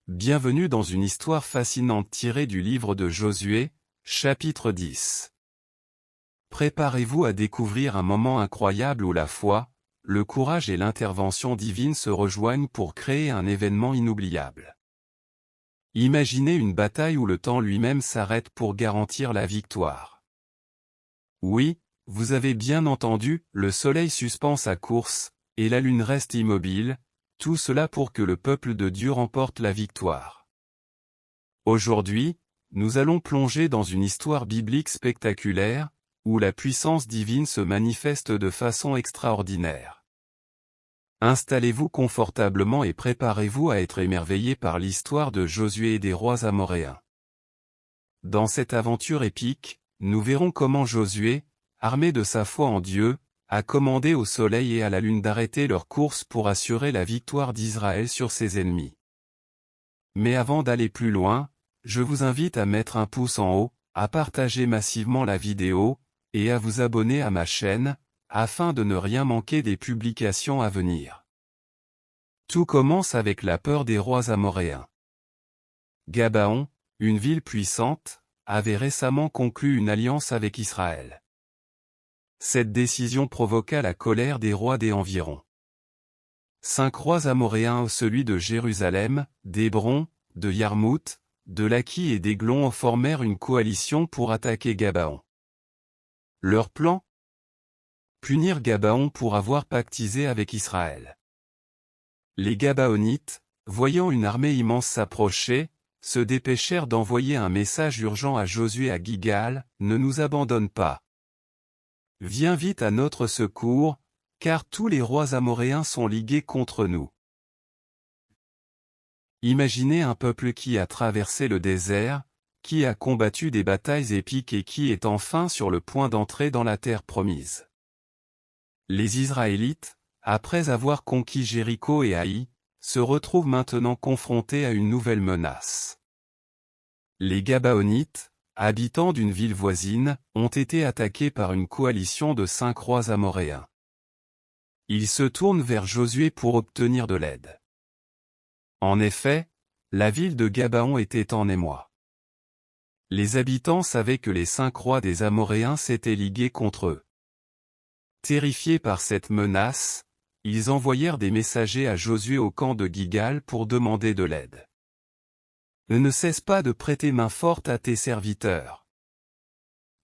Bienvenue dans une histoire fascinante tirée du livre de Josué, chapitre 10. Préparez-vous à découvrir un moment incroyable où la foi, le courage et l'intervention divine se rejoignent pour créer un événement inoubliable. Imaginez une bataille où le temps lui-même s'arrête pour garantir la victoire. Oui, vous avez bien entendu, le soleil suspend sa course, et la lune reste immobile, tout cela pour que le peuple de Dieu remporte la victoire. Aujourd'hui, nous allons plonger dans une histoire biblique spectaculaire, où la puissance divine se manifeste de façon extraordinaire. Installez-vous confortablement et préparez-vous à être émerveillés par l'histoire de Josué et des rois amoréens. Dans cette aventure épique, nous verrons comment Josué, armé de sa foi en Dieu, a commandé au soleil et à la lune d'arrêter leur course pour assurer la victoire d'Israël sur ses ennemis. Mais avant d'aller plus loin, je vous invite à mettre un pouce en haut, à partager massivement la vidéo, et à vous abonner à ma chaîne, afin de ne rien manquer des publications à venir. Tout commence avec la peur des rois amoréens. Gabaon, une ville puissante, avait récemment conclu une alliance avec Israël. Cette décision provoqua la colère des rois des environs. 5 rois amoréens, celui de Jérusalem, d'Hébron, de Yarmouth, de Laki et d'Églon formèrent une coalition pour attaquer Gabaon. Leur plan ? Punir Gabaon pour avoir pactisé avec Israël. Les Gabaonites, voyant une armée immense s'approcher, se dépêchèrent d'envoyer un message urgent à Josué à Gilgal, « Ne nous abandonne pas. Viens vite à notre secours, car tous les rois amoréens sont ligués contre nous. » Imaginez un peuple qui a traversé le désert, qui a combattu des batailles épiques et qui est enfin sur le point d'entrer dans la terre promise. Les Israélites, après avoir conquis Jéricho et Haï, se retrouvent maintenant confrontés à une nouvelle menace. Les Gabaonites, habitants d'une ville voisine, ont été attaqués par une coalition de 5 rois amoréens. Ils se tournent vers Josué pour obtenir de l'aide. En effet, la ville de Gabaon était en émoi. Les habitants savaient que les 5 rois des Amoréens s'étaient ligués contre eux. Terrifiés par cette menace, ils envoyèrent des messagers à Josué au camp de Gilgal pour demander de l'aide. « Ne cesse pas de prêter main forte à tes serviteurs. »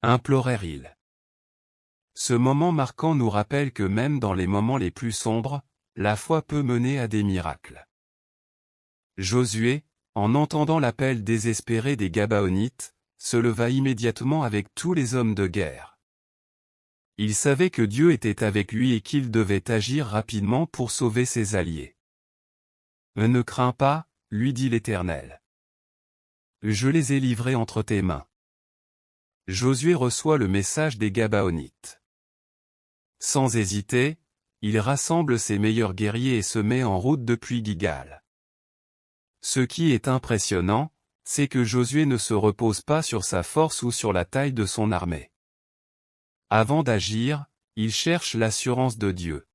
implorèrent-ils. Ce moment marquant nous rappelle que même dans les moments les plus sombres, la foi peut mener à des miracles. Josué, en entendant l'appel désespéré des Gabaonites, se leva immédiatement avec tous les hommes de guerre. Il savait que Dieu était avec lui et qu'il devait agir rapidement pour sauver ses alliés. « Ne crains pas, lui dit l'Éternel. Je les ai livrés entre tes mains. » Josué reçoit le message des Gabaonites. Sans hésiter, il rassemble ses meilleurs guerriers et se met en route depuis Gilgal. Ce qui est impressionnant, c'est que Josué ne se repose pas sur sa force ou sur la taille de son armée. Avant d'agir, il cherche l'assurance de Dieu.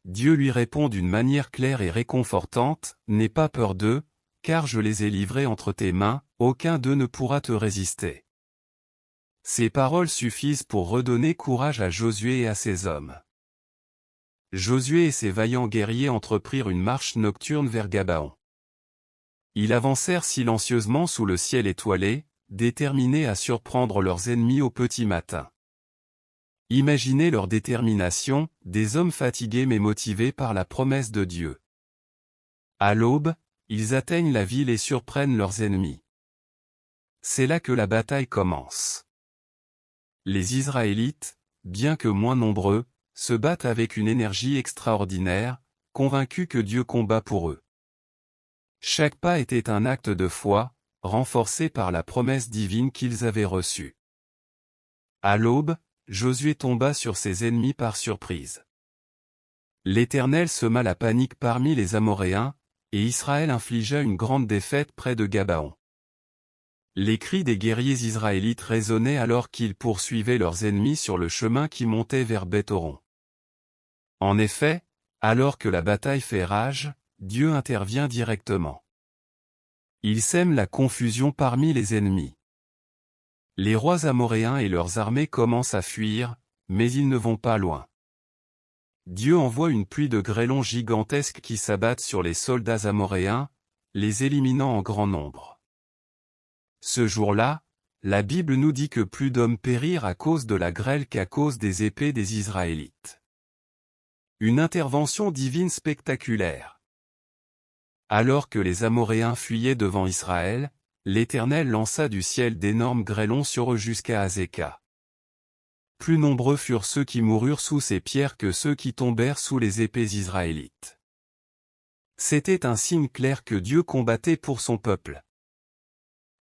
Dieu lui répond d'une manière claire et réconfortante, « N'aie pas peur d'eux, car je les ai livrés entre tes mains, aucun d'eux ne pourra te résister. » Ces paroles suffisent pour redonner courage à Josué et à ses hommes. Josué et ses vaillants guerriers entreprirent une marche nocturne vers Gabaon. Ils avancèrent silencieusement sous le ciel étoilé, déterminés à surprendre leurs ennemis au petit matin. Imaginez leur détermination, des hommes fatigués mais motivés par la promesse de Dieu. À l'aube, ils atteignent la ville et surprennent leurs ennemis. C'est là que la bataille commence. Les Israélites, bien que moins nombreux, se battent avec une énergie extraordinaire, convaincus que Dieu combat pour eux. Chaque pas était un acte de foi, renforcé par la promesse divine qu'ils avaient reçue. À l'aube, Josué tomba sur ses ennemis par surprise. L'Éternel sema la panique parmi les Amoréens, et Israël infligea une grande défaite près de Gabaon. Les cris des guerriers israélites résonnaient alors qu'ils poursuivaient leurs ennemis sur le chemin qui montait vers Beth-horon. En effet, alors que la bataille fait rage, Dieu intervient directement. Ils sèment la confusion parmi les ennemis. Les rois amoréens et leurs armées commencent à fuir, mais ils ne vont pas loin. Dieu envoie une pluie de grêlons gigantesques qui s'abattent sur les soldats amoréens, les éliminant en grand nombre. Ce jour-là, la Bible nous dit que plus d'hommes périrent à cause de la grêle qu'à cause des épées des Israélites. Une intervention divine spectaculaire. Alors que les Amoréens fuyaient devant Israël, l'Éternel lança du ciel d'énormes grêlons sur eux jusqu'à Azéka. Plus nombreux furent ceux qui moururent sous ces pierres que ceux qui tombèrent sous les épées israélites. C'était un signe clair que Dieu combattait pour son peuple.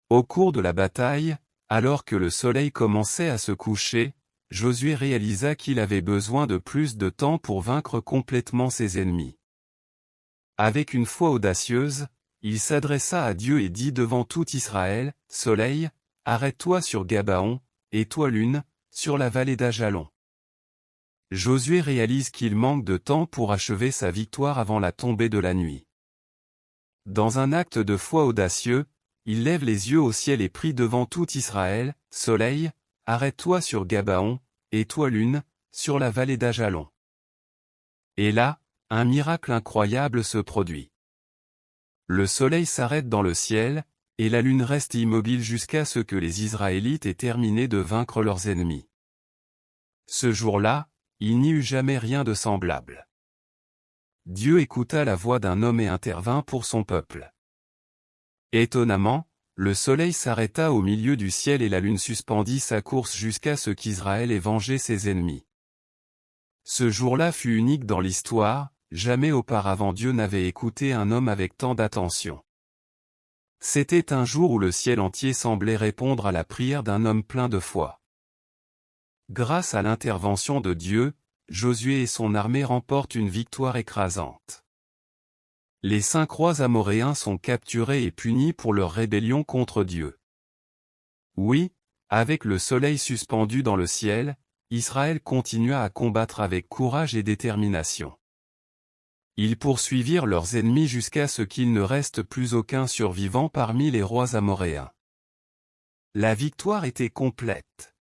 Au cours de la bataille, alors que le soleil commençait à se coucher, Josué réalisa qu'il avait besoin de plus de temps pour vaincre complètement ses ennemis. Avec une foi audacieuse, il s'adressa à Dieu et dit devant tout Israël, « Soleil, arrête-toi sur Gabaon, et toi lune, sur la vallée d'Ajalon. » Josué réalise qu'il manque de temps pour achever sa victoire avant la tombée de la nuit. Dans un acte de foi audacieux, il lève les yeux au ciel et prie devant tout Israël, « Soleil, arrête-toi sur Gabaon, et toi lune, sur la vallée d'Ajalon. » Et là, un miracle incroyable se produit. Le soleil s'arrête dans le ciel, et la lune reste immobile jusqu'à ce que les Israélites aient terminé de vaincre leurs ennemis. Ce jour-là, il n'y eut jamais rien de semblable. Dieu écouta la voix d'un homme et intervint pour son peuple. Étonnamment, le soleil s'arrêta au milieu du ciel et la lune suspendit sa course jusqu'à ce qu'Israël ait vengé ses ennemis. Ce jour-là fut unique dans l'histoire, jamais auparavant Dieu n'avait écouté un homme avec tant d'attention. C'était un jour où le ciel entier semblait répondre à la prière d'un homme plein de foi. Grâce à l'intervention de Dieu, Josué et son armée remportent une victoire écrasante. Les 5 rois amoréens sont capturés et punis pour leur rébellion contre Dieu. Oui, avec le soleil suspendu dans le ciel, Israël continua à combattre avec courage et détermination. Ils poursuivirent leurs ennemis jusqu'à ce qu'il ne reste plus aucun survivant parmi les rois amoréens. La victoire était complète.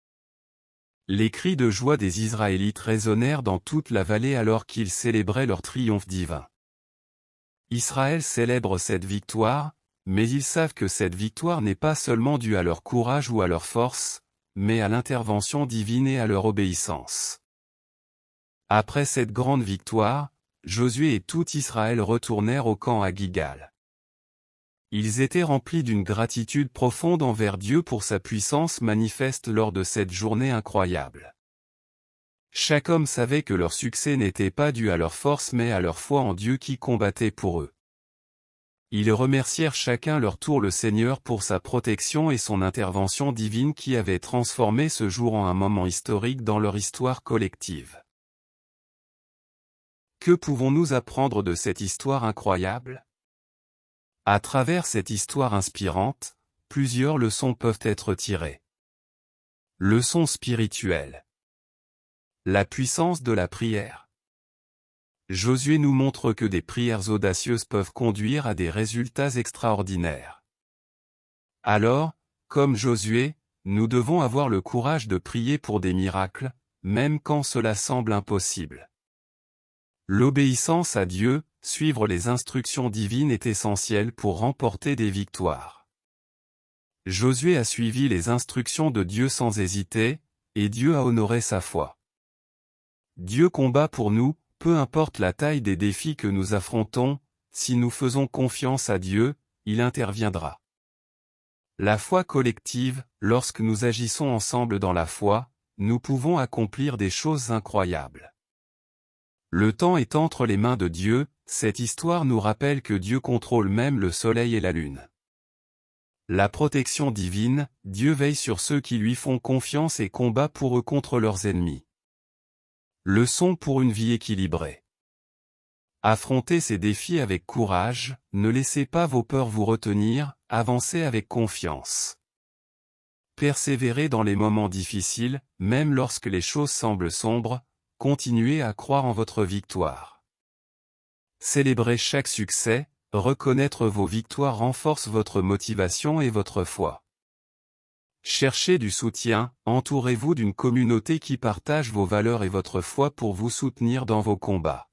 Les cris de joie des Israélites résonnèrent dans toute la vallée alors qu'ils célébraient leur triomphe divin. Israël célèbre cette victoire, mais ils savent que cette victoire n'est pas seulement due à leur courage ou à leur force, mais à l'intervention divine et à leur obéissance. Après cette grande victoire, Josué et tout Israël retournèrent au camp à Gilgal. Ils étaient remplis d'une gratitude profonde envers Dieu pour sa puissance manifeste lors de cette journée incroyable. Chaque homme savait que leur succès n'était pas dû à leur force mais à leur foi en Dieu qui combattait pour eux. Ils remercièrent chacun leur tour le Seigneur pour sa protection et son intervention divine qui avait transformé ce jour en un moment historique dans leur histoire collective. Que pouvons-nous apprendre de cette histoire incroyable? À travers cette histoire inspirante, plusieurs leçons peuvent être tirées. Leçon spirituelle. La puissance de la prière. Josué nous montre que des prières audacieuses peuvent conduire à des résultats extraordinaires. Alors, comme Josué, nous devons avoir le courage de prier pour des miracles, même quand cela semble impossible. L'obéissance à Dieu, suivre les instructions divines est essentielle pour remporter des victoires. Josué a suivi les instructions de Dieu sans hésiter, et Dieu a honoré sa foi. Dieu combat pour nous, peu importe la taille des défis que nous affrontons, si nous faisons confiance à Dieu, il interviendra. La foi collective, lorsque nous agissons ensemble dans la foi, nous pouvons accomplir des choses incroyables. Le temps est entre les mains de Dieu, cette histoire nous rappelle que Dieu contrôle même le soleil et la lune. La protection divine, Dieu veille sur ceux qui lui font confiance et combat pour eux contre leurs ennemis. Leçon pour une vie équilibrée. Affrontez ces défis avec courage, ne laissez pas vos peurs vous retenir, avancez avec confiance. Persévérez dans les moments difficiles, même lorsque les choses semblent sombres, continuez à croire en votre victoire. Célébrez chaque succès, reconnaître vos victoires renforce votre motivation et votre foi. Cherchez du soutien, entourez-vous d'une communauté qui partage vos valeurs et votre foi pour vous soutenir dans vos combats.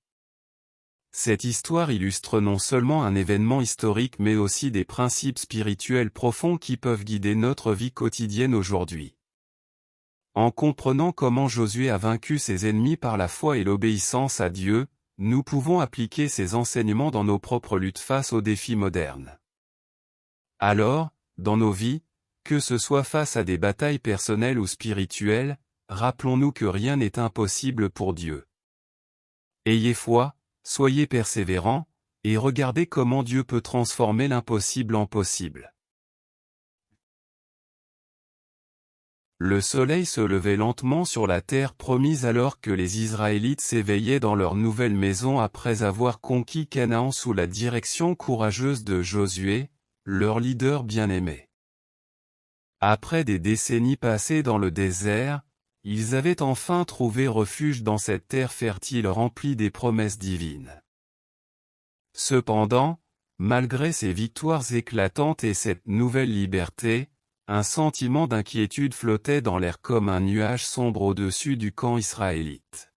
Cette histoire illustre non seulement un événement historique mais aussi des principes spirituels profonds qui peuvent guider notre vie quotidienne aujourd'hui. En comprenant comment Josué a vaincu ses ennemis par la foi et l'obéissance à Dieu, nous pouvons appliquer ces enseignements dans nos propres luttes face aux défis modernes. Alors, dans nos vies, que ce soit face à des batailles personnelles ou spirituelles, rappelons-nous que rien n'est impossible pour Dieu. Ayez foi, soyez persévérants, et regardez comment Dieu peut transformer l'impossible en possible. Le soleil se levait lentement sur la terre promise alors que les Israélites s'éveillaient dans leur nouvelle maison après avoir conquis Canaan sous la direction courageuse de Josué, leur leader bien-aimé. Après des décennies passées dans le désert, ils avaient enfin trouvé refuge dans cette terre fertile remplie des promesses divines. Cependant, malgré ces victoires éclatantes et cette nouvelle liberté, un sentiment d'inquiétude flottait dans l'air comme un nuage sombre au-dessus du camp israélite.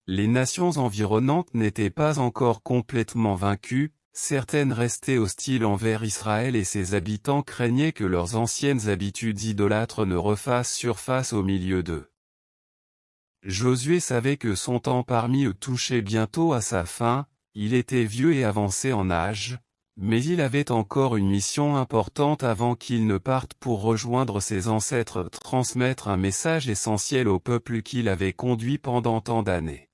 Les nations environnantes n'étaient pas encore complètement vaincues, certaines restaient hostiles envers Israël et ses habitants craignaient que leurs anciennes habitudes idolâtres ne refassent surface au milieu d'eux. Josué savait que son temps parmi eux touchait bientôt à sa fin, il était vieux et avancé en âge, mais il avait encore une mission importante avant qu'il ne parte pour rejoindre ses ancêtres, transmettre un message essentiel au peuple qu'il avait conduit pendant tant d'années.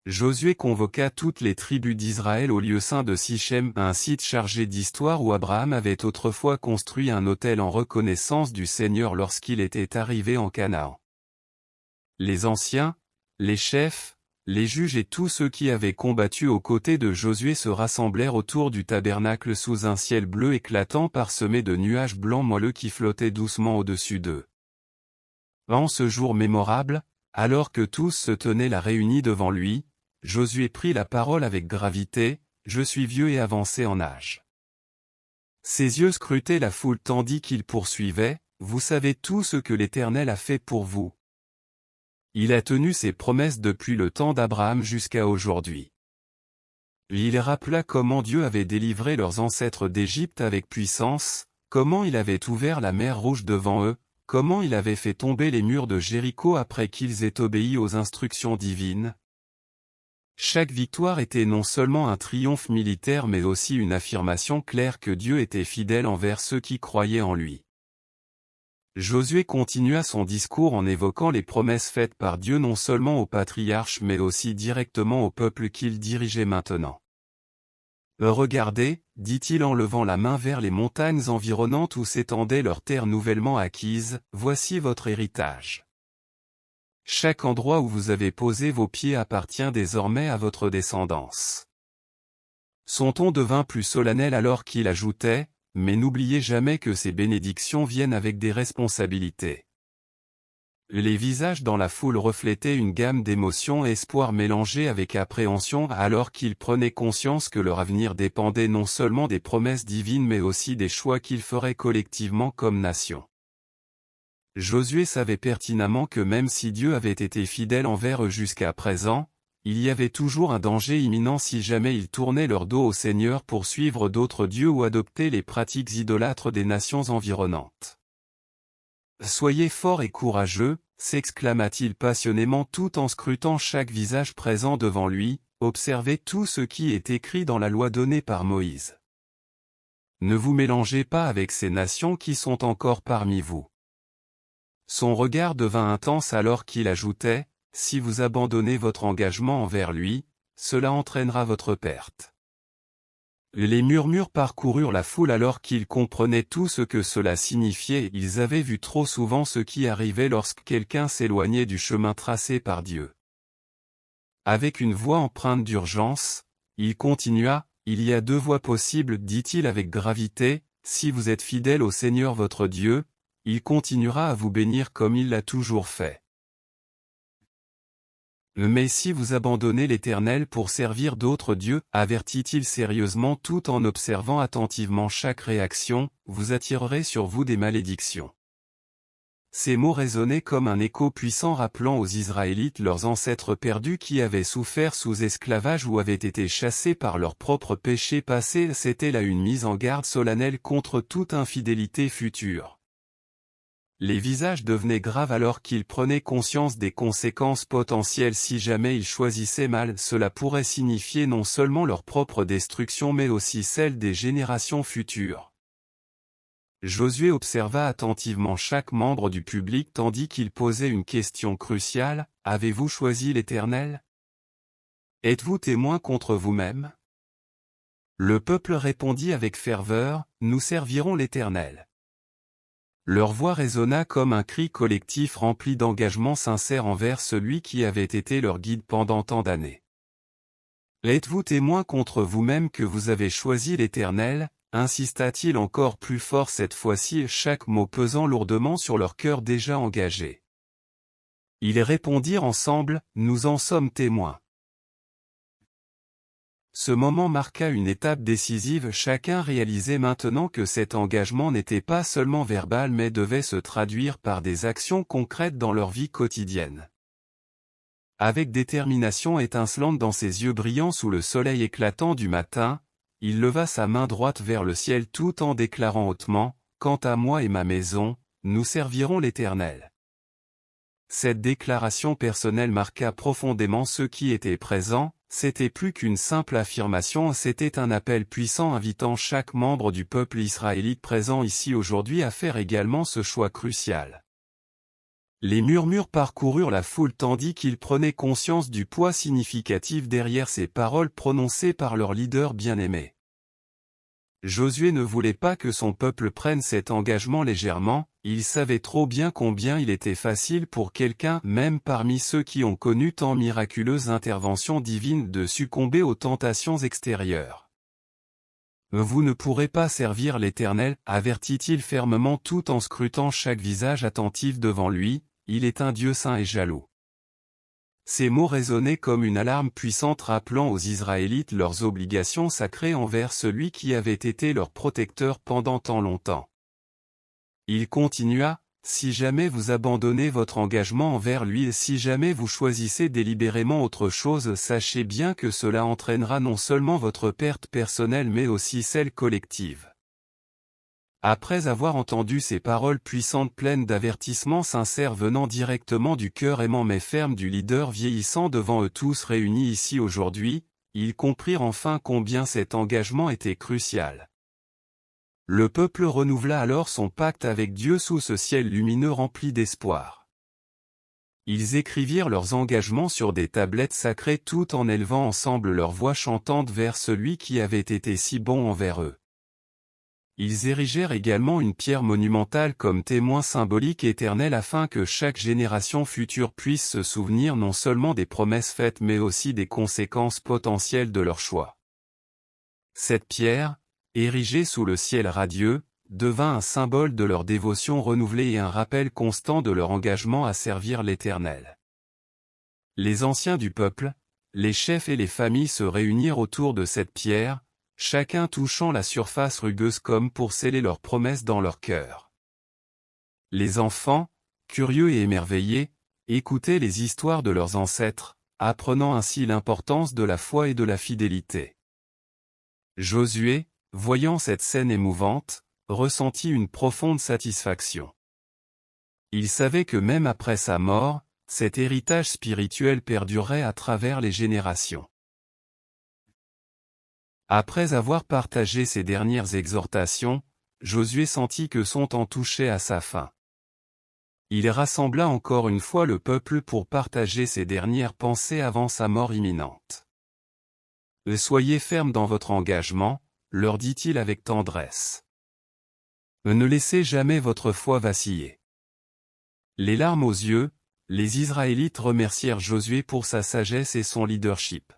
Josué convoqua toutes les tribus d'Israël au lieu saint de Sichem, un site chargé d'histoire où Abraham avait autrefois construit un autel en reconnaissance du Seigneur lorsqu'il était arrivé en Canaan. Les anciens, les chefs, les juges et tous ceux qui avaient combattu aux côtés de Josué se rassemblèrent autour du tabernacle sous un ciel bleu éclatant parsemé de nuages blancs moelleux qui flottaient doucement au-dessus d'eux. En ce jour mémorable, alors que tous se tenaient là réunis devant lui, Josué prit la parole avec gravité, « Je suis vieux et avancé en âge. » Ses yeux scrutaient la foule tandis qu'il poursuivait, « Vous savez tout ce que l'Éternel a fait pour vous. Il a tenu ses promesses depuis le temps d'Abraham jusqu'à aujourd'hui. » Il rappela comment Dieu avait délivré leurs ancêtres d'Égypte avec puissance, comment il avait ouvert la mer Rouge devant eux, comment il avait fait tomber les murs de Jéricho après qu'ils aient obéi aux instructions divines. Chaque victoire était non seulement un triomphe militaire mais aussi une affirmation claire que Dieu était fidèle envers ceux qui croyaient en lui. Josué continua son discours en évoquant les promesses faites par Dieu non seulement aux patriarches mais aussi directement au peuple qu'il dirigeait maintenant. « Regardez, dit-il en levant la main vers les montagnes environnantes où s'étendait leur terre nouvellement acquise, voici votre héritage. Chaque endroit où vous avez posé vos pieds appartient désormais à votre descendance. » Son ton devint plus solennel alors qu'il ajoutait, « Mais n'oubliez jamais que ces bénédictions viennent avec des responsabilités. » Les visages dans la foule reflétaient une gamme d'émotions et espoirs mélangés avec appréhension alors qu'ils prenaient conscience que leur avenir dépendait non seulement des promesses divines mais aussi des choix qu'ils feraient collectivement comme nation. Josué savait pertinemment que même si Dieu avait été fidèle envers eux jusqu'à présent, il y avait toujours un danger imminent si jamais ils tournaient leur dos au Seigneur pour suivre d'autres dieux ou adopter les pratiques idolâtres des nations environnantes. « Soyez forts et courageux », s'exclama-t-il passionnément tout en scrutant chaque visage présent devant lui, « observez tout ce qui est écrit dans la loi donnée par Moïse. Ne vous mélangez pas avec ces nations qui sont encore parmi vous. » Son regard devint intense alors qu'il ajoutait, « Si vous abandonnez votre engagement envers lui, cela entraînera votre perte. » Les murmures parcoururent la foule alors qu'ils comprenaient tout ce que cela signifiait. Ils avaient vu trop souvent ce qui arrivait lorsque quelqu'un s'éloignait du chemin tracé par Dieu. Avec une voix empreinte d'urgence, il continua, « Il y a deux voies possibles, dit-il avec gravité, si vous êtes fidèle au Seigneur votre Dieu, il continuera à vous bénir comme il l'a toujours fait. Mais si vous abandonnez l'Éternel pour servir d'autres dieux, avertit-il sérieusement tout en observant attentivement chaque réaction, vous attirerez sur vous des malédictions. Ces mots résonnaient comme un écho puissant rappelant aux Israélites leurs ancêtres perdus qui avaient souffert sous esclavage ou avaient été chassés par leurs propres péchés passés. C'était là une mise en garde solennelle contre toute infidélité future. Les visages devenaient graves alors qu'ils prenaient conscience des conséquences potentielles si jamais ils choisissaient mal. Cela pourrait signifier non seulement leur propre destruction mais aussi celle des générations futures. Josué observa attentivement chaque membre du public tandis qu'il posait une question cruciale, « Avez-vous choisi l'Éternel? Êtes-vous témoin contre vous-même » Le peuple répondit avec ferveur, « Nous servirons l'Éternel. » Leur voix résonna comme un cri collectif rempli d'engagement sincère envers celui qui avait été leur guide pendant tant d'années. « Êtes-vous témoin contre vous-même que vous avez choisi l'Éternel » insista-t-il encore plus fort cette fois-ci, chaque mot pesant lourdement sur leur cœur déjà engagé. Ils répondirent ensemble, « Nous en sommes témoins. » Ce moment marqua une étape décisive. Chacun réalisait maintenant que cet engagement n'était pas seulement verbal mais devait se traduire par des actions concrètes dans leur vie quotidienne. Avec détermination étincelante dans ses yeux brillants sous le soleil éclatant du matin, il leva sa main droite vers le ciel tout en déclarant hautement, « Quant à moi et ma maison, nous servirons l'Éternel. » Cette déclaration personnelle marqua profondément ceux qui étaient présents. C'était plus qu'une simple affirmation, c'était un appel puissant invitant chaque membre du peuple israélite présent ici aujourd'hui à faire également ce choix crucial. Les murmures parcoururent la foule tandis qu'ils prenaient conscience du poids significatif derrière ces paroles prononcées par leur leader bien-aimé. Josué ne voulait pas que son peuple prenne cet engagement légèrement, il savait trop bien combien il était facile pour quelqu'un, même parmi ceux qui ont connu tant miraculeuse intervention divine, de succomber aux tentations extérieures. « Vous ne pourrez pas servir l'Éternel, avertit-il fermement tout en scrutant chaque visage attentif devant lui, il est un Dieu saint et jaloux. » Ces mots résonnaient comme une alarme puissante rappelant aux Israélites leurs obligations sacrées envers celui qui avait été leur protecteur pendant tant longtemps. Il continua, « Si jamais vous abandonnez votre engagement envers lui et si jamais vous choisissez délibérément autre chose, sachez bien que cela entraînera non seulement votre perte personnelle mais aussi celle collective. » Après avoir entendu ces paroles puissantes pleines d'avertissements sincères venant directement du cœur aimant mais ferme du leader vieillissant devant eux tous réunis ici aujourd'hui, ils comprirent enfin combien cet engagement était crucial. Le peuple renouvela alors son pacte avec Dieu sous ce ciel lumineux rempli d'espoir. Ils écrivirent leurs engagements sur des tablettes sacrées tout en élevant ensemble leur voix chantante vers celui qui avait été si bon envers eux. Ils érigèrent également une pierre monumentale comme témoin symbolique éternel afin que chaque génération future puisse se souvenir non seulement des promesses faites mais aussi des conséquences potentielles de leur choix. Cette pierre, érigée sous le ciel radieux, devint un symbole de leur dévotion renouvelée et un rappel constant de leur engagement à servir l'Éternel. Les anciens du peuple, les chefs et les familles se réunirent autour de cette pierre, chacun touchant la surface rugueuse comme pour sceller leurs promesses dans leur cœur. Les enfants, curieux et émerveillés, écoutaient les histoires de leurs ancêtres, apprenant ainsi l'importance de la foi et de la fidélité. Josué, voyant cette scène émouvante, ressentit une profonde satisfaction. Il savait que même après sa mort, cet héritage spirituel perdurerait à travers les générations. Après avoir partagé ces dernières exhortations, Josué sentit que son temps touchait à sa fin. Il rassembla encore une fois le peuple pour partager ses dernières pensées avant sa mort imminente. « Soyez fermes dans votre engagement », leur dit-il avec tendresse. « Ne laissez jamais votre foi vaciller. » Les larmes aux yeux, les Israélites remercièrent Josué pour sa sagesse et son leadership.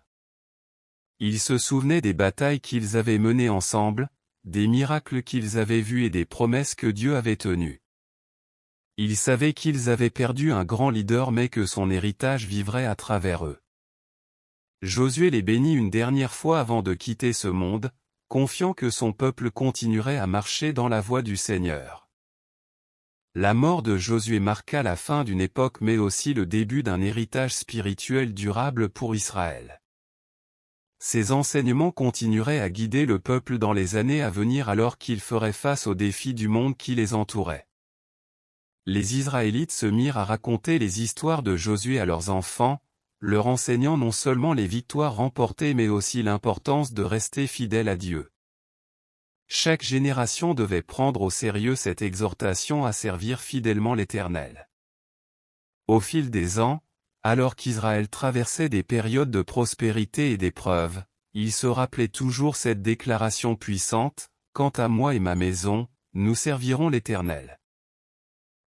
Ils se souvenaient des batailles qu'ils avaient menées ensemble, des miracles qu'ils avaient vus et des promesses que Dieu avait tenues. Ils savaient qu'ils avaient perdu un grand leader mais que son héritage vivrait à travers eux. Josué les bénit une dernière fois avant de quitter ce monde, confiant que son peuple continuerait à marcher dans la voie du Seigneur. La mort de Josué marqua la fin d'une époque mais aussi le début d'un héritage spirituel durable pour Israël. Ces enseignements continueraient à guider le peuple dans les années à venir alors qu'ils feraient face aux défis du monde qui les entourait. Les Israélites se mirent à raconter les histoires de Josué à leurs enfants, leur enseignant non seulement les victoires remportées mais aussi l'importance de rester fidèle à Dieu. Chaque génération devait prendre au sérieux cette exhortation à servir fidèlement l'Éternel. Au fil des ans, alors qu'Israël traversait des périodes de prospérité et d'épreuves, il se rappelait toujours cette déclaration puissante, « Quant à moi et ma maison, nous servirons l'Éternel ».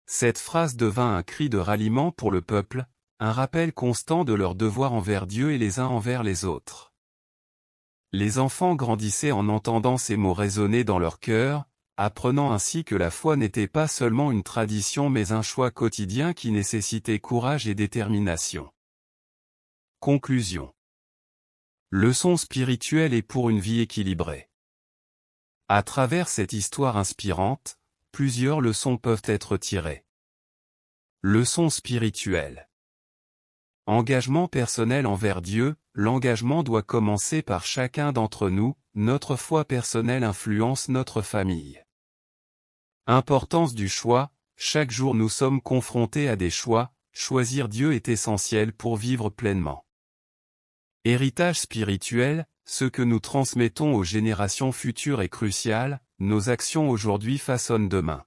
Cette phrase devint un cri de ralliement pour le peuple, un rappel constant de leur devoir envers Dieu et les uns envers les autres. Les enfants grandissaient en entendant ces mots résonner dans leur cœur, apprenant ainsi que la foi n'était pas seulement une tradition mais un choix quotidien qui nécessitait courage et détermination. Conclusion. Leçon spirituelle et pour une vie équilibrée. À travers cette histoire inspirante, plusieurs leçons peuvent être tirées. Leçon spirituelle. Engagement personnel envers Dieu, l'engagement doit commencer par chacun d'entre nous, notre foi personnelle influence notre famille. Importance du choix, chaque jour nous sommes confrontés à des choix, choisir Dieu est essentiel pour vivre pleinement. Héritage spirituel, ce que nous transmettons aux générations futures est crucial, nos actions aujourd'hui façonnent demain.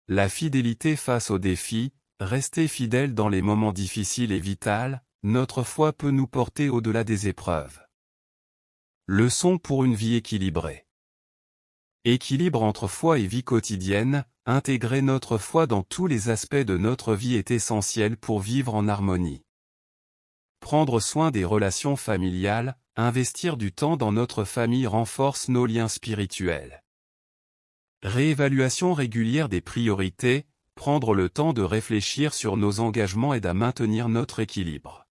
La fidélité face aux défis, rester fidèle dans les moments difficiles et vital, notre foi peut nous porter au-delà des épreuves. Leçon pour une vie équilibrée. Équilibre entre foi et vie quotidienne, intégrer notre foi dans tous les aspects de notre vie est essentiel pour vivre en harmonie. Prendre soin des relations familiales, investir du temps dans notre famille renforce nos liens spirituels. Réévaluation régulière des priorités, prendre le temps de réfléchir sur nos engagements aide à maintenir notre équilibre.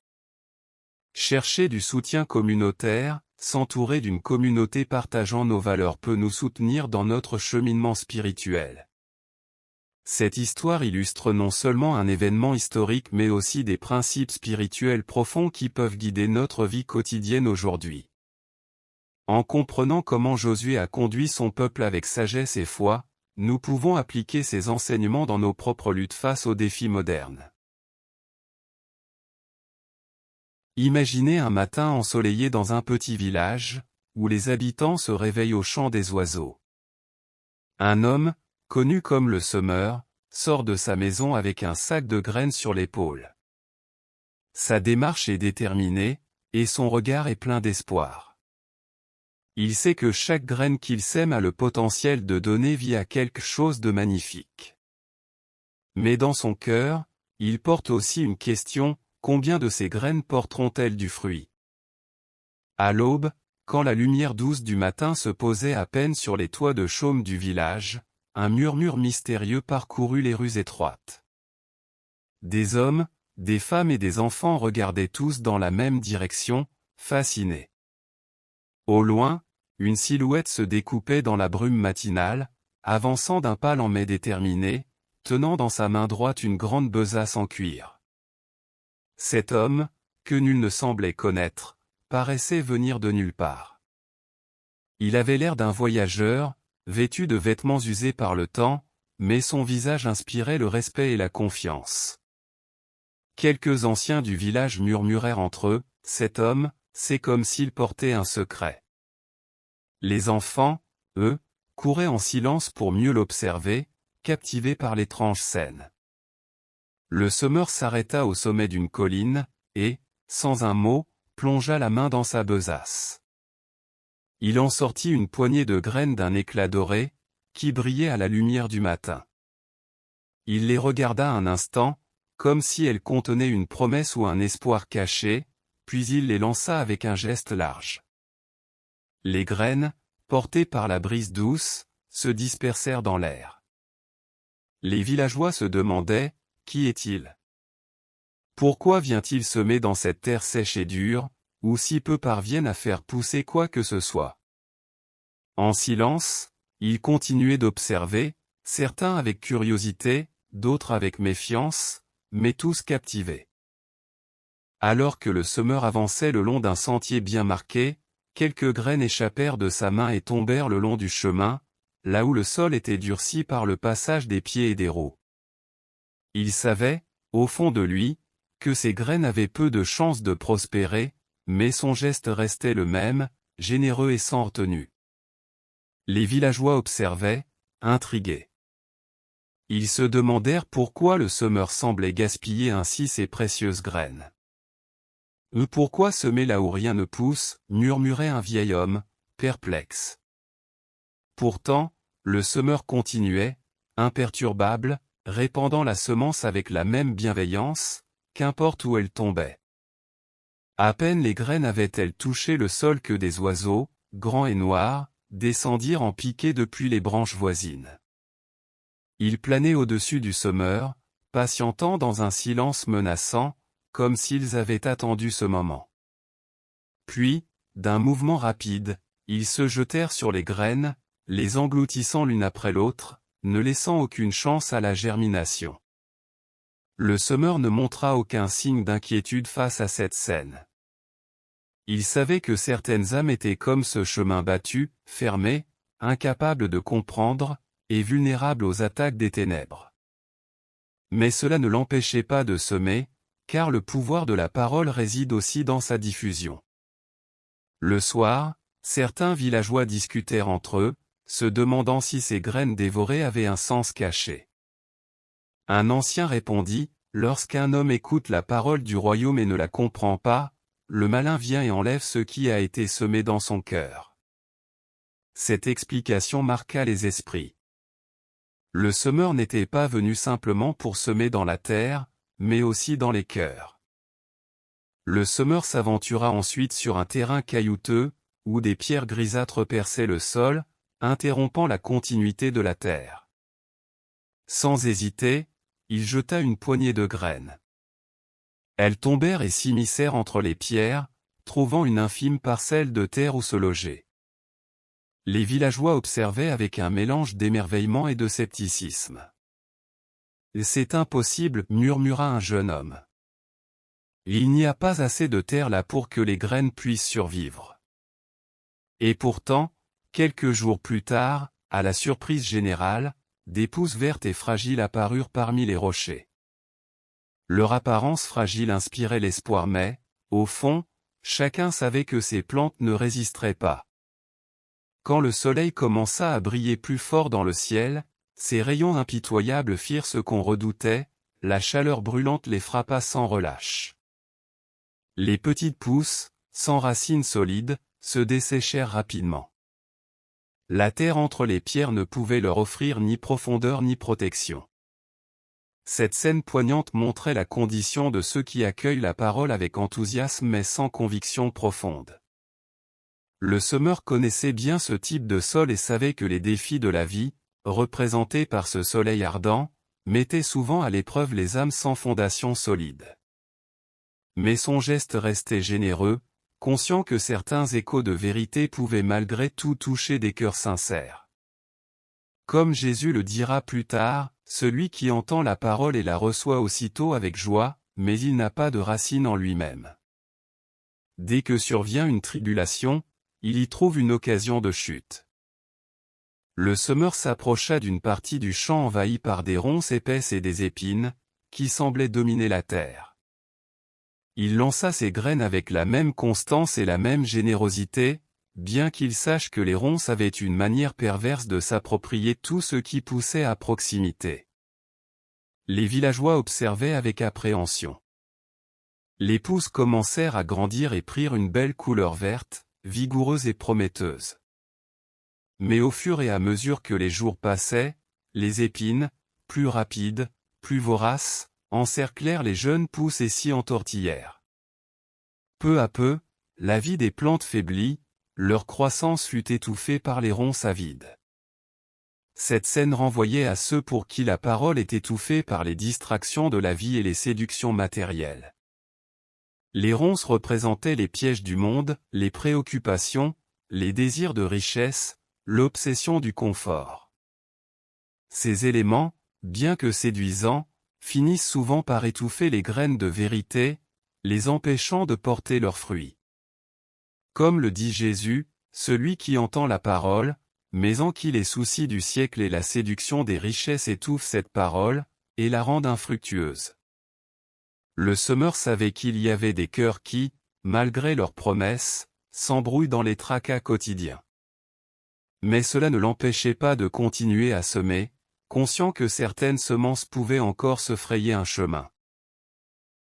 Chercher du soutien communautaire, s'entourer d'une communauté partageant nos valeurs peut nous soutenir dans notre cheminement spirituel. Cette histoire illustre non seulement un événement historique mais aussi des principes spirituels profonds qui peuvent guider notre vie quotidienne aujourd'hui. En comprenant comment Josué a conduit son peuple avec sagesse et foi, nous pouvons appliquer ces enseignements dans nos propres luttes face aux défis modernes. Imaginez un matin ensoleillé dans un petit village, où les habitants se réveillent au chant des oiseaux. Un homme, connu comme le semeur, sort de sa maison avec un sac de graines sur l'épaule. Sa démarche est déterminée, et son regard est plein d'espoir. Il sait que chaque graine qu'il sème a le potentiel de donner vie à quelque chose de magnifique. Mais dans son cœur, il porte aussi une question, combien de ces graines porteront-elles du fruit? À l'aube, quand la lumière douce du matin se posait à peine sur les toits de chaume du village, un murmure mystérieux parcourut les rues étroites. Des hommes, des femmes et des enfants regardaient tous dans la même direction, fascinés. Au loin, une silhouette se découpait dans la brume matinale, avançant d'un pas lent mais déterminé, tenant dans sa main droite une grande besace en cuir. Cet homme, que nul ne semblait connaître, paraissait venir de nulle part. Il avait l'air d'un voyageur, vêtu de vêtements usés par le temps, mais son visage inspirait le respect et la confiance. Quelques anciens du village murmurèrent entre eux, « Cet homme, c'est comme s'il portait un secret. » Les enfants, eux, couraient en silence pour mieux l'observer, captivés par l'étrange scène. Le semeur s'arrêta au sommet d'une colline, et, sans un mot, plongea la main dans sa besace. Il en sortit une poignée de graines d'un éclat doré, qui brillaient à la lumière du matin. Il les regarda un instant, comme si elles contenaient une promesse ou un espoir caché, puis il les lança avec un geste large. Les graines, portées par la brise douce, se dispersèrent dans l'air. Les villageois se demandaient, qui est-il? Pourquoi vient-il semer dans cette terre sèche et dure, où si peu parviennent à faire pousser quoi que ce soit? En silence, ils continuaient d'observer, certains avec curiosité, d'autres avec méfiance, mais tous captivés. Alors que le semeur avançait le long d'un sentier bien marqué, quelques graines échappèrent de sa main et tombèrent le long du chemin, là où le sol était durci par le passage des pieds et des roues. Il savait, au fond de lui, que ces graines avaient peu de chances de prospérer, mais son geste restait le même, généreux et sans retenue. Les villageois observaient, intrigués. Ils se demandèrent pourquoi le semeur semblait gaspiller ainsi ses précieuses graines. « Pourquoi semer là où rien ne pousse ?» murmurait un vieil homme, perplexe. Pourtant, le semeur continuait, imperturbable, répandant la semence avec la même bienveillance, qu'importe où elle tombait. À peine les graines avaient-elles touché le sol que des oiseaux, grands et noirs, descendirent en piqué depuis les branches voisines. Ils planaient au-dessus du semeur, patientant dans un silence menaçant, comme s'ils avaient attendu ce moment. Puis, d'un mouvement rapide, ils se jetèrent sur les graines, les engloutissant l'une après l'autre, ne laissant aucune chance à la germination. Le semeur ne montra aucun signe d'inquiétude face à cette scène. Il savait que certaines âmes étaient comme ce chemin battu, fermé, incapables de comprendre, et vulnérables aux attaques des ténèbres. Mais cela ne l'empêchait pas de semer, car le pouvoir de la parole réside aussi dans sa diffusion. Le soir, certains villageois discutèrent entre eux, se demandant si ces graines dévorées avaient un sens caché. Un ancien répondit, « Lorsqu'un homme écoute la parole du royaume et ne la comprend pas, le malin vient et enlève ce qui a été semé dans son cœur. » Cette explication marqua les esprits. Le semeur n'était pas venu simplement pour semer dans la terre, mais aussi dans les cœurs. Le semeur s'aventura ensuite sur un terrain caillouteux, où des pierres grisâtres perçaient le sol, interrompant la continuité de la terre. Sans hésiter, il jeta une poignée de graines. Elles tombèrent et s'immiscèrent entre les pierres, trouvant une infime parcelle de terre où se loger. Les villageois observaient avec un mélange d'émerveillement et de scepticisme. « C'est impossible, » murmura un jeune homme. « Il n'y a pas assez de terre là pour que les graines puissent survivre. » Et pourtant, quelques jours plus tard, à la surprise générale, des pousses vertes et fragiles apparurent parmi les rochers. Leur apparence fragile inspirait l'espoir mais, au fond, chacun savait que ces plantes ne résisteraient pas. Quand le soleil commença à briller plus fort dans le ciel, ses rayons impitoyables firent ce qu'on redoutait, la chaleur brûlante les frappa sans relâche. Les petites pousses, sans racines solides, se desséchèrent rapidement. La terre entre les pierres ne pouvait leur offrir ni profondeur ni protection. Cette scène poignante montrait la condition de ceux qui accueillent la parole avec enthousiasme mais sans conviction profonde. Le semeur connaissait bien ce type de sol et savait que les défis de la vie, représentés par ce soleil ardent, mettaient souvent à l'épreuve les âmes sans fondation solide. Mais son geste restait généreux, conscient que certains échos de vérité pouvaient malgré tout toucher des cœurs sincères. Comme Jésus le dira plus tard, celui qui entend la parole et la reçoit aussitôt avec joie, mais il n'a pas de racine en lui-même. Dès que survient une tribulation, il y trouve une occasion de chute. Le semeur s'approcha d'une partie du champ envahie par des ronces épaisses et des épines, qui semblaient dominer la terre. Il lança ses graines avec la même constance et la même générosité, bien qu'il sache que les ronces avaient une manière perverse de s'approprier tout ce qui poussait à proximité. Les villageois observaient avec appréhension. Les pousses commencèrent à grandir et prirent une belle couleur verte, vigoureuse et prometteuse. Mais au fur et à mesure que les jours passaient, les épines, plus rapides, plus voraces, encerclèrent les jeunes pousses et s'y entortillèrent. Peu à peu, la vie des plantes faiblit, leur croissance fut étouffée par les ronces avides. cette scène renvoyait à ceux pour qui la parole est étouffée par les distractions de la vie et les séductions matérielles. Les ronces représentaient les pièges du monde, les préoccupations, les désirs de richesse, l'obsession du confort. Ces éléments, bien que séduisants, finissent souvent par étouffer les graines de vérité, les empêchant de porter leurs fruits. Comme le dit Jésus, celui qui entend la parole, mais en qui les soucis du siècle et la séduction des richesses étouffent cette parole, et la rendent infructueuse. Le semeur savait qu'il y avait des cœurs qui, malgré leurs promesses, s'embrouillent dans les tracas quotidiens. Mais cela ne l'empêchait pas de continuer à semer, conscient que certaines semences pouvaient encore se frayer un chemin.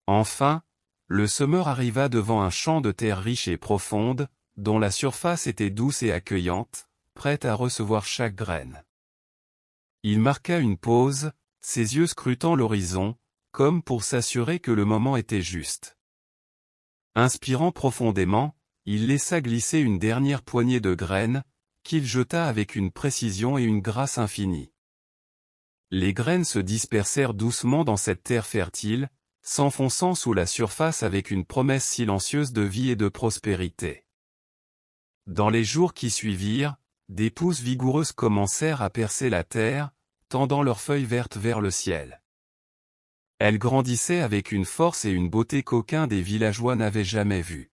Enfin, le semeur arriva devant un champ de terre riche et profonde, dont la surface était douce et accueillante, prête à recevoir chaque graine. Il marqua une pause, ses yeux scrutant l'horizon, comme pour s'assurer que le moment était juste. Inspirant profondément, il laissa glisser une dernière poignée de graines, qu'il jeta avec une précision et une grâce infinie. Les graines se dispersèrent doucement dans cette terre fertile, s'enfonçant sous la surface avec une promesse silencieuse de vie et de prospérité. Dans les jours qui suivirent, des pousses vigoureuses commencèrent à percer la terre, tendant leurs feuilles vertes vers le ciel. Elles grandissaient avec une force et une beauté qu'aucun des villageois n'avait jamais vues.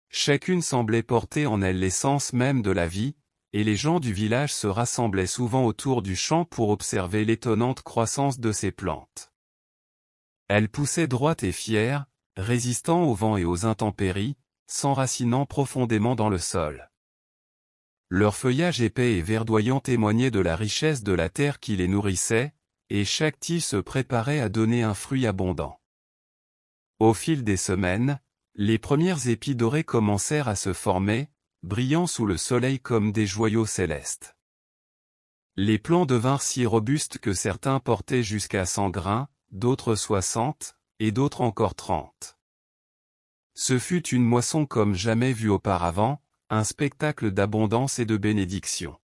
Chacune semblait porter en elle l'essence même de la vie, et les gens du village se rassemblaient souvent autour du champ pour observer l'étonnante croissance de ces plantes. Elles poussaient droites et fières, résistant au vent et aux intempéries, s'enracinant profondément dans le sol. Leur feuillage épais et verdoyant témoignait de la richesse de la terre qui les nourrissait, et chaque tige se préparait à donner un fruit abondant. Au fil des semaines, les premières épis dorés commencèrent à se former, brillant sous le soleil comme des joyaux célestes. Les plants devinrent si robustes que certains portaient jusqu'à 100 grains, d'autres 60, et d'autres encore 30. Ce fut une moisson comme jamais vue auparavant, un spectacle d'abondance et de bénédiction.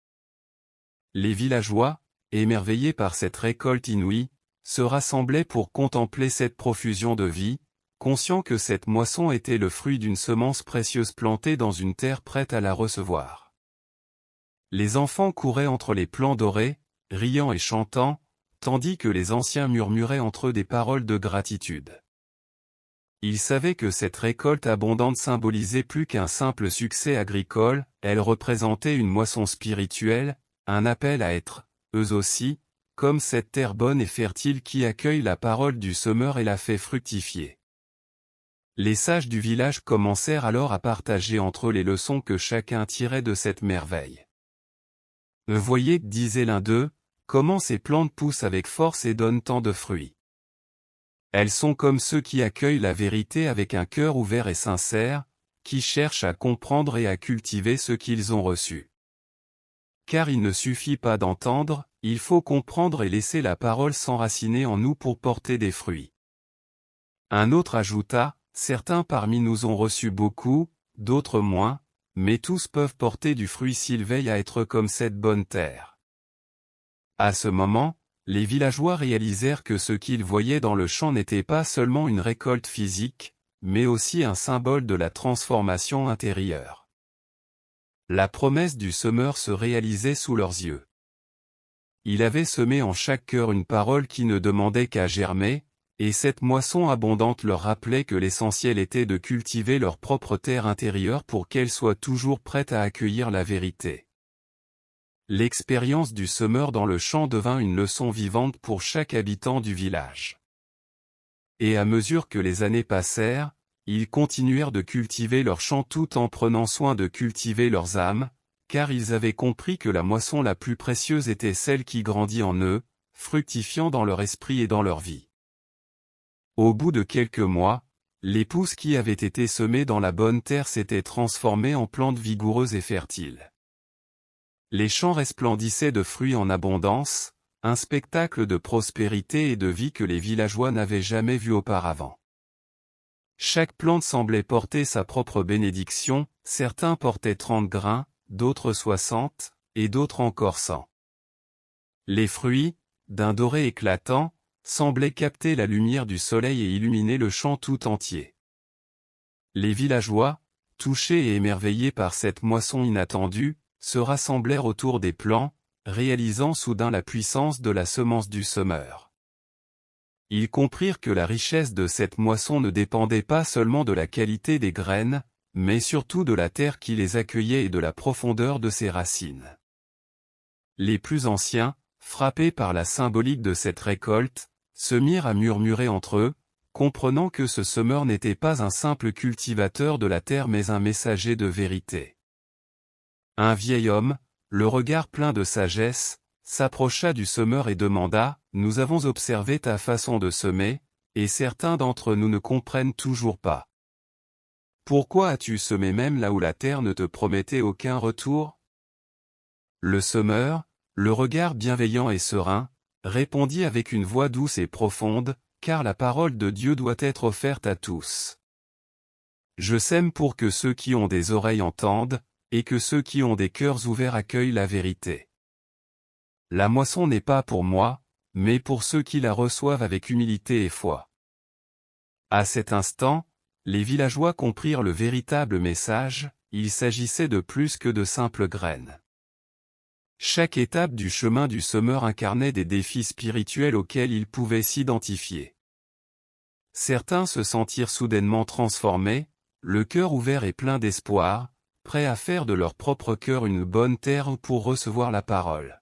Les villageois, émerveillés par cette récolte inouïe, se rassemblaient pour contempler cette profusion de vie, conscients que cette moisson était le fruit d'une semence précieuse plantée dans une terre prête à la recevoir. Les enfants couraient entre les plants dorés, riant et chantant, tandis que les anciens murmuraient entre eux des paroles de gratitude. Ils savaient que cette récolte abondante symbolisait plus qu'un simple succès agricole, elle représentait une moisson spirituelle, un appel à être, eux aussi, comme cette terre bonne et fertile qui accueille la parole du semeur et la fait fructifier. Les sages du village commencèrent alors à partager entre eux les leçons que chacun tirait de cette merveille. « Voyez, disait l'un d'eux, comment ces plantes poussent avec force et donnent tant de fruits. Elles sont comme ceux qui accueillent la vérité avec un cœur ouvert et sincère, qui cherchent à comprendre et à cultiver ce qu'ils ont reçu. Car il ne suffit pas d'entendre, il faut comprendre et laisser la parole s'enraciner en nous pour porter des fruits. » Un autre ajouta, « Certains parmi nous ont reçu beaucoup, d'autres moins, mais tous peuvent porter du fruit s'ils veillent à être comme cette bonne terre. » À ce moment, les villageois réalisèrent que ce qu'ils voyaient dans le champ n'était pas seulement une récolte physique, mais aussi un symbole de la transformation intérieure. La promesse du semeur se réalisait sous leurs yeux. Il avait semé en chaque cœur une parole qui ne demandait qu'à germer, et cette moisson abondante leur rappelait que l'essentiel était de cultiver leur propre terre intérieure pour qu'elle soit toujours prête à accueillir la vérité. L'expérience du semeur dans le champ devint une leçon vivante pour chaque habitant du village. Et à mesure que les années passèrent, ils continuèrent de cultiver leur champ tout en prenant soin de cultiver leurs âmes, car ils avaient compris que la moisson la plus précieuse était celle qui grandit en eux, fructifiant dans leur esprit et dans leur vie. Au bout de quelques mois, les pousses qui avaient été semées dans la bonne terre s'étaient transformées en plantes vigoureuses et fertiles. Les champs resplendissaient de fruits en abondance, un spectacle de prospérité et de vie que les villageois n'avaient jamais vu auparavant. Chaque plante semblait porter sa propre bénédiction, certains portaient 30 grains, d'autres 60, et d'autres encore 100. Les fruits, d'un doré éclatant, semblaient capter la lumière du soleil et illuminer le champ tout entier. Les villageois, touchés et émerveillés par cette moisson inattendue, se rassemblèrent autour des plants, réalisant soudain la puissance de la semence du semeur. Ils comprirent que la richesse de cette moisson ne dépendait pas seulement de la qualité des graines, mais surtout de la terre qui les accueillait et de la profondeur de ses racines. Les plus anciens, frappés par la symbolique de cette récolte, se mirent à murmurer entre eux, comprenant que ce semeur n'était pas un simple cultivateur de la terre mais un messager de vérité. Un vieil homme, le regard plein de sagesse, s'approcha du semeur et demanda, « Nous avons observé ta façon de semer, et certains d'entre nous ne comprennent toujours pas. Pourquoi as-tu semé même là où la terre ne te promettait aucun retour ?» Le semeur, le regard bienveillant et serein, répondit avec une voix douce et profonde, « Car la parole de Dieu doit être offerte à tous. Je sème pour que ceux qui ont des oreilles entendent, et que ceux qui ont des cœurs ouverts accueillent la vérité. La moisson n'est pas pour moi, mais pour ceux qui la reçoivent avec humilité et foi. » À cet instant, les villageois comprirent le véritable message, il s'agissait de plus que de simples graines. Chaque étape du chemin du semeur incarnait des défis spirituels auxquels ils pouvaient s'identifier. Certains se sentirent soudainement transformés, le cœur ouvert et plein d'espoir, prêts à faire de leur propre cœur une bonne terre pour recevoir la parole.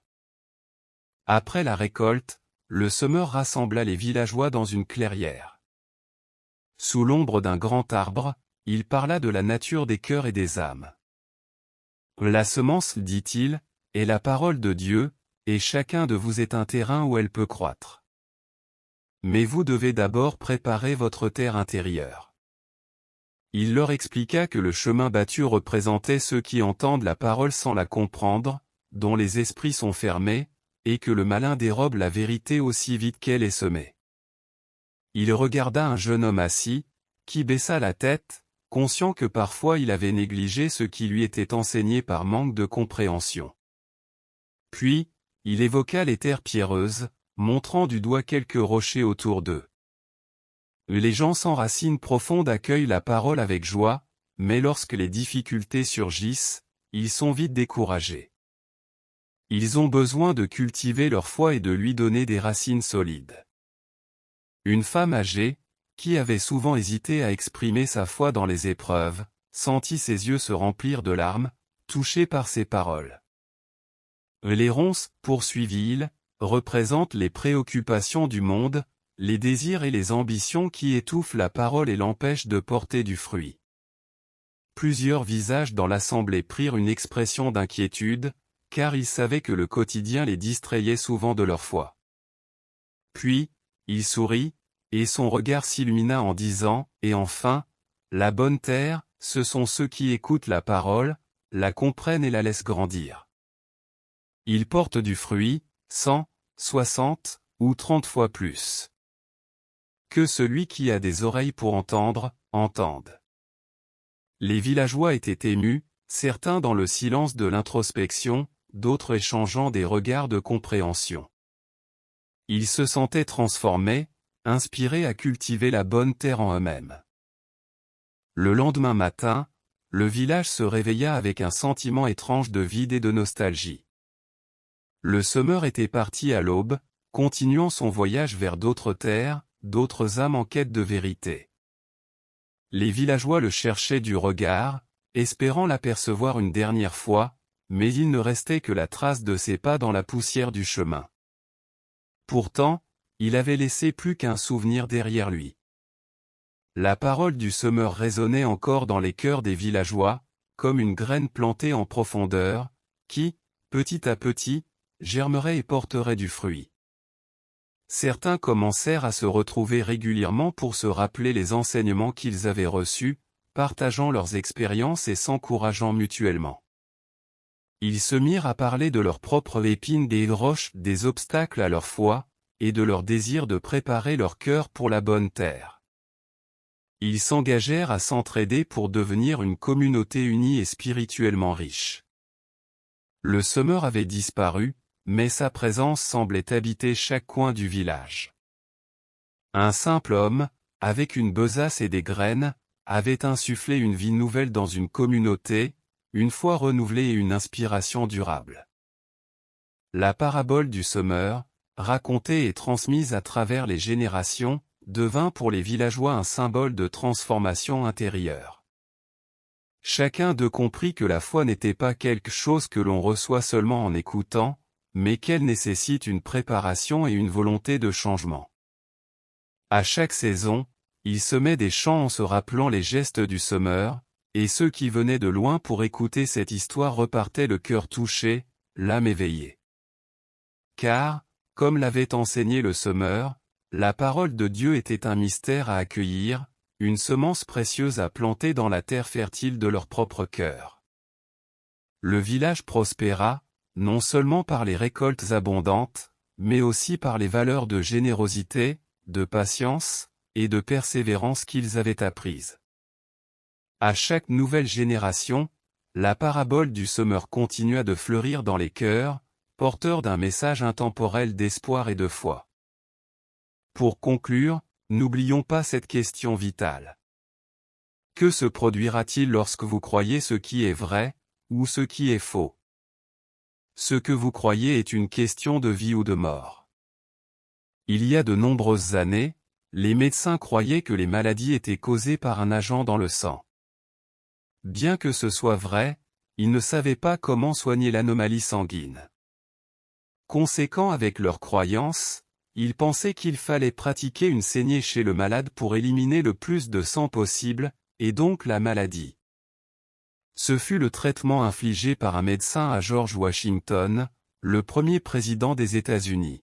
Après la récolte, le semeur rassembla les villageois dans une clairière. Sous l'ombre d'un grand arbre, il parla de la nature des cœurs et des âmes. La semence, dit-il, est la parole de Dieu, et chacun de vous est un terrain où elle peut croître. Mais vous devez d'abord préparer votre terre intérieure. Il leur expliqua que le chemin battu représentait ceux qui entendent la parole sans la comprendre, dont les esprits sont fermés, et que le malin dérobe la vérité aussi vite qu'elle est semée. Il regarda un jeune homme assis, qui baissa la tête, conscient que parfois il avait négligé ce qui lui était enseigné par manque de compréhension. Puis, il évoqua les terres pierreuses, montrant du doigt quelques rochers autour d'eux. Les gens sans racines profondes accueillent la parole avec joie, mais lorsque les difficultés surgissent, ils sont vite découragés. Ils ont besoin de cultiver leur foi et de lui donner des racines solides. Une femme âgée, qui avait souvent hésité à exprimer sa foi dans les épreuves, sentit ses yeux se remplir de larmes, touchée par ces paroles. Les ronces, poursuivit-il, représentent les préoccupations du monde, les désirs et les ambitions qui étouffent la parole et l'empêchent de porter du fruit. Plusieurs visages dans l'assemblée prirent une expression d'inquiétude, car ils savaient que le quotidien les distrayait souvent de leur foi. Puis, il sourit, et son regard s'illumina en disant, « Et enfin, la bonne terre, ce sont ceux qui écoutent la parole, la comprennent et la laissent grandir. Ils portent du fruit, 100, 60, ou 30 fois plus. Que celui qui a des oreilles pour entendre, entende. » Les villageois étaient émus, certains dans le silence de l'introspection, d'autres échangeant des regards de compréhension. Ils se sentaient transformés, inspirés à cultiver la bonne terre en eux-mêmes. Le lendemain matin, le village se réveilla avec un sentiment étrange de vide et de nostalgie. Le semeur était parti à l'aube, continuant son voyage vers d'autres terres, d'autres âmes en quête de vérité. Les villageois le cherchaient du regard, espérant l'apercevoir une dernière fois, mais il ne restait que la trace de ses pas dans la poussière du chemin. Pourtant, il avait laissé plus qu'un souvenir derrière lui. La parole du semeur résonnait encore dans les cœurs des villageois, comme une graine plantée en profondeur, qui, petit à petit, germerait et porterait du fruit. Certains commencèrent à se retrouver régulièrement pour se rappeler les enseignements qu'ils avaient reçus, partageant leurs expériences et s'encourageant mutuellement. Ils se mirent à parler de leurs propres épines des roches, des obstacles à leur foi, et de leur désir de préparer leur cœur pour la bonne terre. Ils s'engagèrent à s'entraider pour devenir une communauté unie et spirituellement riche. Le semeur avait disparu, mais sa présence semblait habiter chaque coin du village. Un simple homme, avec une besace et des graines, avait insufflé une vie nouvelle dans une communauté, une foi renouvelée et une inspiration durable. La parabole du semeur, racontée et transmise à travers les générations, devint pour les villageois un symbole de transformation intérieure. Chacun d'eux comprit que la foi n'était pas quelque chose que l'on reçoit seulement en écoutant, mais qu'elle nécessite une préparation et une volonté de changement. À chaque saison, il semait des champs en se rappelant les gestes du semeur, et ceux qui venaient de loin pour écouter cette histoire repartaient le cœur touché, l'âme éveillée. Car, comme l'avait enseigné le semeur, la parole de Dieu était un mystère à accueillir, une semence précieuse à planter dans la terre fertile de leur propre cœur. Le village prospéra, non seulement par les récoltes abondantes, mais aussi par les valeurs de générosité, de patience, et de persévérance qu'ils avaient apprises. À chaque nouvelle génération, la parabole du semeur continua de fleurir dans les cœurs, porteur d'un message intemporel d'espoir et de foi. Pour conclure, n'oublions pas cette question vitale. Que se produira-t-il lorsque vous croyez ce qui est vrai, ou ce qui est faux? Ce que vous croyez est une question de vie ou de mort. Il y a de nombreuses années, les médecins croyaient que les maladies étaient causées par un agent dans le sang. Bien que ce soit vrai, ils ne savaient pas comment soigner l'anomalie sanguine. Conséquent avec leurs croyances, ils pensaient qu'il fallait pratiquer une saignée chez le malade pour éliminer le plus de sang possible, et donc la maladie. Ce fut le traitement infligé par un médecin à George Washington, le premier président des États-Unis.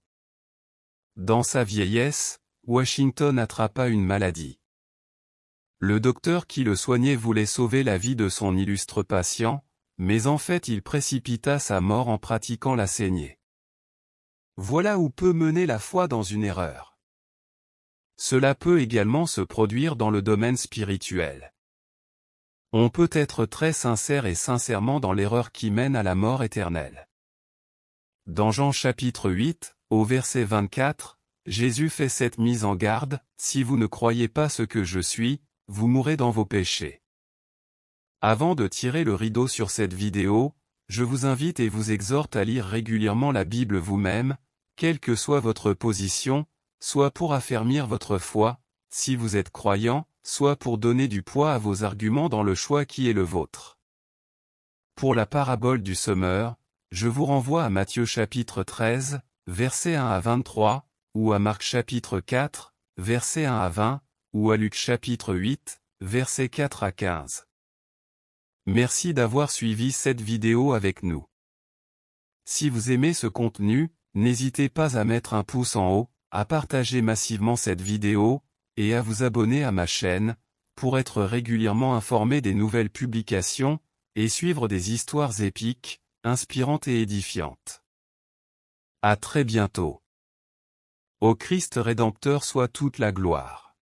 Dans sa vieillesse, Washington attrapa une maladie. Le docteur qui le soignait voulait sauver la vie de son illustre patient, mais en fait il précipita sa mort en pratiquant la saignée. Voilà où peut mener la foi dans une erreur. Cela peut également se produire dans le domaine spirituel. On peut être très sincère et sincèrement dans l'erreur qui mène à la mort éternelle. Dans Jean chapitre 8, au verset 24, Jésus fait cette mise en garde, « Si vous ne croyez pas ce que je suis, vous mourrez dans vos péchés. » Avant de tirer le rideau sur cette vidéo, je vous invite et vous exhorte à lire régulièrement la Bible vous-même, quelle que soit votre position, soit pour affermir votre foi, si vous êtes croyant, soit pour donner du poids à vos arguments dans le choix qui est le vôtre. Pour la parabole du semeur, je vous renvoie à Matthieu chapitre 13, versets 1 à 23, ou à Marc chapitre 4, versets 1 à 20, ou à Luc chapitre 8, versets 4 à 15. Merci d'avoir suivi cette vidéo avec nous. Si vous aimez ce contenu, n'hésitez pas à mettre un pouce en haut, à partager massivement cette vidéo, et à vous abonner à ma chaîne, pour être régulièrement informé des nouvelles publications, et suivre des histoires épiques, inspirantes et édifiantes. À très bientôt. Au Christ Rédempteur soit toute la gloire.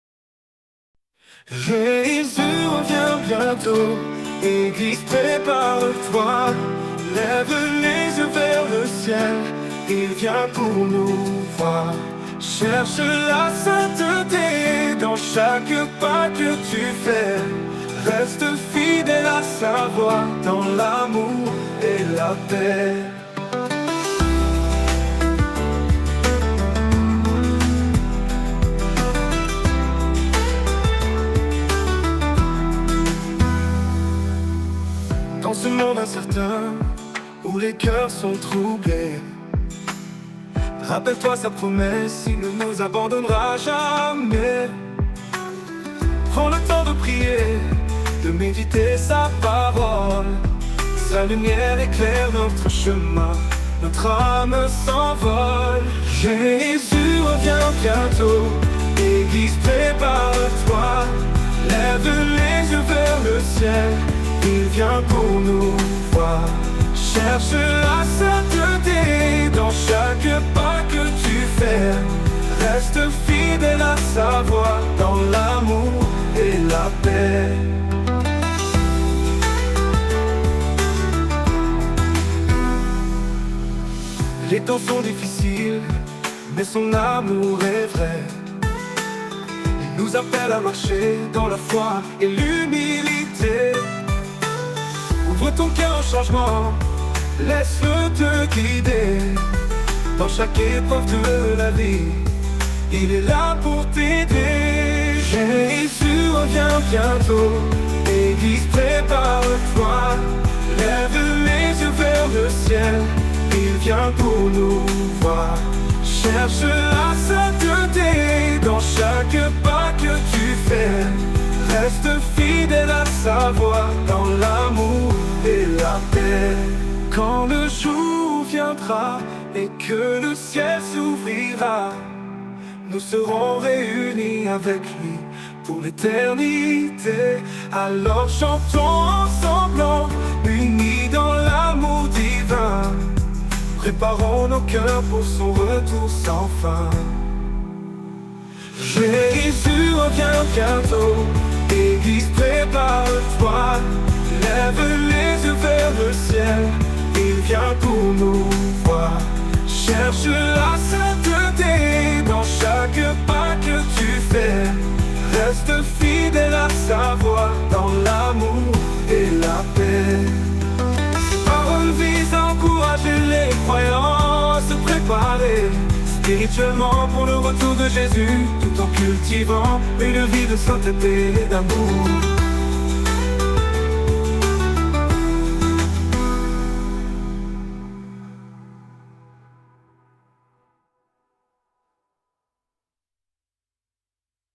Jésus revient bientôt, Église prépare-toi, lève les yeux vers le ciel, il vient pour nous voir. Cherche la sainteté dans chaque pas que tu fais, reste fidèle à sa voix dans l'amour et la paix. Dans ce monde incertain, où les cœurs sont troublés, rappelle-toi sa promesse, il ne nous abandonnera jamais. Prends le temps de prier, de méditer sa parole. Sa lumière éclaire notre chemin, notre âme s'envole. Jésus revient bientôt, Église prépare-toi, lève les yeux vers le ciel, il vient pour nous voir. Cherche la sainteté dans chaque pas que tu fais, reste fidèle à sa voix dans l'amour et la paix. Les temps sont difficiles, mais son amour est vrai. Il nous appelle à marcher dans la foi et l'humilité. Ouvre ton cœur au changement, laisse-le te guider. Dans chaque épreuve de la vie, il est là pour t'aider. Jésus revient bientôt, Église prépare-toi. Lève les yeux vers le ciel, il vient pour nous voir. Cherche la sainteté dans chaque pas que tu fais. Reste fidèle à sa voix dans l'amour et la paix. Quand le jour viendra et que le ciel s'ouvrira, nous serons réunis avec lui pour l'éternité. Alors chantons ensemble, unis dans l'amour divin. Préparons nos cœurs pour son retour sans fin. Jésus revient bientôt, Église prépare-toi. Lève les yeux vers le ciel, il vient pour nous voir. Cherche la sainteté dans chaque pas que tu fais. Reste fidèle à sa voix dans l'amour et la paix. Ces paroles visent à encourager les croyants à se préparer spirituellement pour le retour de Jésus, tout en cultivant une vie de sainteté et d'amour.